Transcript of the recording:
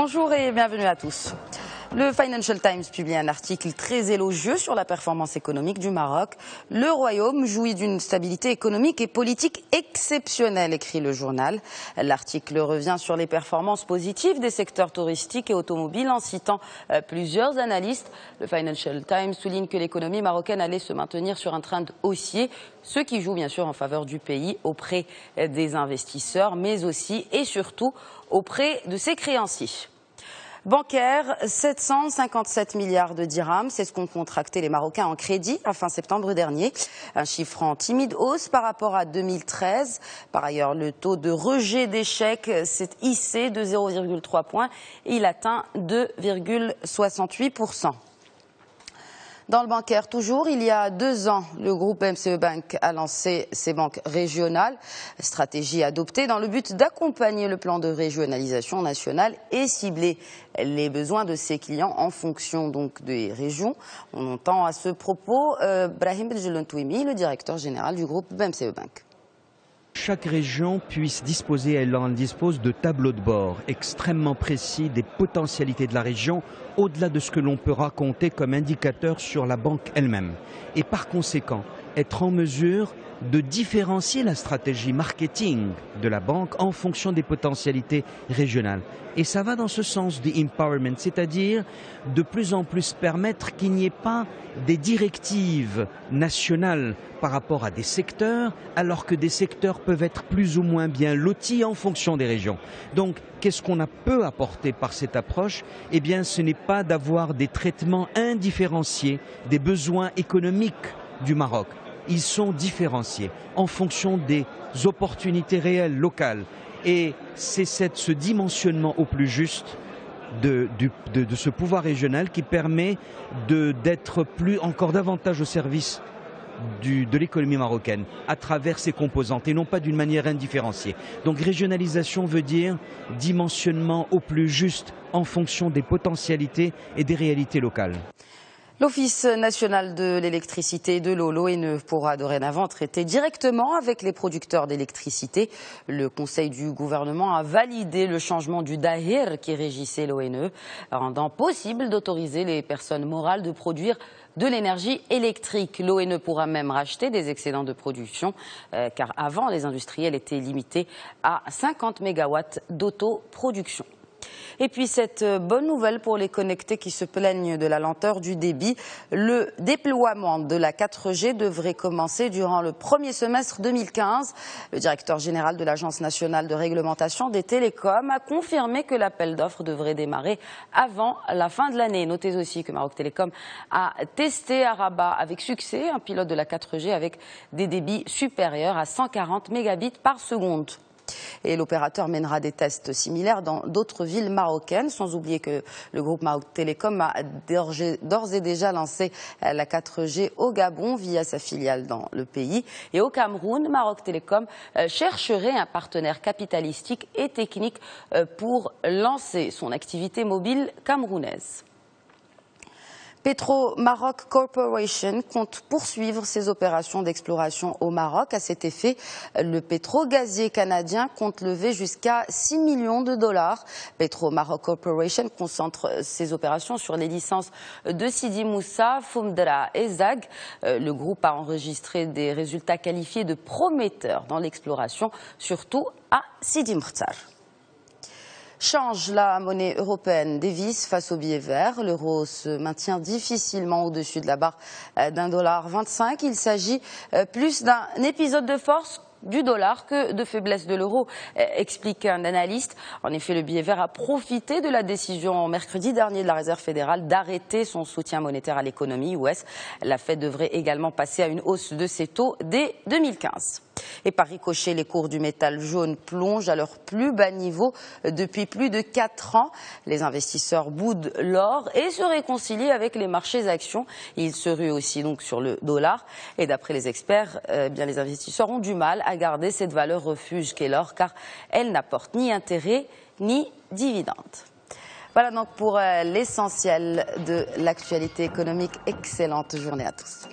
Bonjour et bienvenue à tous. Le Financial Times publie un article très élogieux sur la performance économique du Maroc. Le Royaume jouit d'une stabilité économique et politique exceptionnelle, écrit le journal. L'article revient sur les performances positives des secteurs touristiques et automobiles en citant plusieurs analystes. Le Financial Times souligne que l'économie marocaine allait se maintenir sur un trend haussier, ce qui joue bien sûr en faveur du pays auprès des investisseurs, mais aussi et surtout auprès de ses créanciers. Bancaire, 757 milliards de dirhams, c'est ce qu'ont contracté les Marocains en crédit à fin septembre dernier. Un chiffre en timide hausse par rapport à 2013. Par ailleurs, le taux de rejet d'échecs s'est hissé de 0,3 points et il atteint 2,68%. Dans le bancaire toujours, il y a 2 ans, le groupe BMCE Bank a lancé ses banques régionales, stratégie adoptée dans le but d'accompagner le plan de régionalisation nationale et cibler les besoins de ses clients en fonction donc des régions. On entend à ce propos Brahim Belgelontouimi, le directeur général du groupe BMCE Bank. Chaque région puisse disposer, elle en dispose, de tableaux de bord extrêmement précis des potentialités de la région, au-delà de ce que l'on peut raconter comme indicateur sur la banque elle-même. Et par conséquent, être en mesure de différencier la stratégie marketing de la banque en fonction des potentialités régionales. Et ça va dans ce sens du empowerment, c'est-à-dire de plus en plus permettre qu'il n'y ait pas des directives nationales par rapport à des secteurs, alors que des secteurs peuvent être plus ou moins bien lotis en fonction des régions. Donc, qu'est-ce qu'on peut apporter par cette approche? Eh bien, ce n'est pas d'avoir des traitements indifférenciés des besoins économiques du Maroc. Ils sont différenciés en fonction des opportunités réelles locales. Et c'est ce dimensionnement au plus juste de ce pouvoir régional qui permet d'être encore davantage au service de l'économie marocaine à travers ses composantes et non pas d'une manière indifférenciée. Donc régionalisation veut dire dimensionnement au plus juste en fonction des potentialités et des réalités locales. L'Office national de l'électricité et de l'eau, l'ONE, pourra dorénavant traiter directement avec les producteurs d'électricité. Le Conseil du gouvernement a validé le changement du DAHIR qui régissait l'ONE, rendant possible d'autoriser les personnes morales de produire de l'énergie électrique. L'ONE pourra même racheter des excédents de production, car avant, les industriels étaient limités à 50 mégawatts d'autoproduction. Et puis cette bonne nouvelle pour les connectés qui se plaignent de la lenteur du débit, le déploiement de la 4G devrait commencer durant le premier semestre 2015. Le directeur général de l'Agence nationale de réglementation des télécoms a confirmé que l'appel d'offres devrait démarrer avant la fin de l'année. Notez aussi que Maroc Télécom a testé à Rabat avec succès un pilote de la 4G avec des débits supérieurs à 140 mégabits par seconde. Et l'opérateur mènera des tests similaires dans d'autres villes marocaines, sans oublier que le groupe Maroc Télécom a d'ores et déjà lancé la 4G au Gabon via sa filiale dans le pays. Et au Cameroun, Maroc Télécom chercherait un partenaire capitalistique et technique pour lancer son activité mobile camerounaise. Petro Maroc Corporation compte poursuivre ses opérations d'exploration au Maroc. À cet effet, le pétro-gazier canadien compte lever jusqu'à 6 millions de dollars. Petro Maroc Corporation concentre ses opérations sur les licences de Sidi Moussa, Foumdra et Zag. Le groupe a enregistré des résultats qualifiés de prometteurs dans l'exploration, surtout à Sidi Moukhtar. Change la monnaie européenne dévisse face au billet vert. L'euro se maintient difficilement au-dessus de la barre d'1,25 $. Il s'agit plus d'un épisode de force du dollar que de faiblesse de l'euro, explique un analyste. En effet, le billet vert a profité de la décision mercredi dernier de la Réserve fédérale d'arrêter son soutien monétaire à l'économie US. La Fed devrait également passer à une hausse de ses taux dès 2015. Et par ricochet, les cours du métal jaune plongent à leur plus bas niveau depuis plus de 4 ans. Les investisseurs boudent l'or et se réconcilient avec les marchés actions. Ils se ruent aussi donc sur le dollar. Et d'après les experts, les investisseurs ont du mal à garder cette valeur refuge qu'est l'or, car elle n'apporte ni intérêt ni dividende. Voilà donc pour l'essentiel de l'actualité économique. Excellente journée à tous.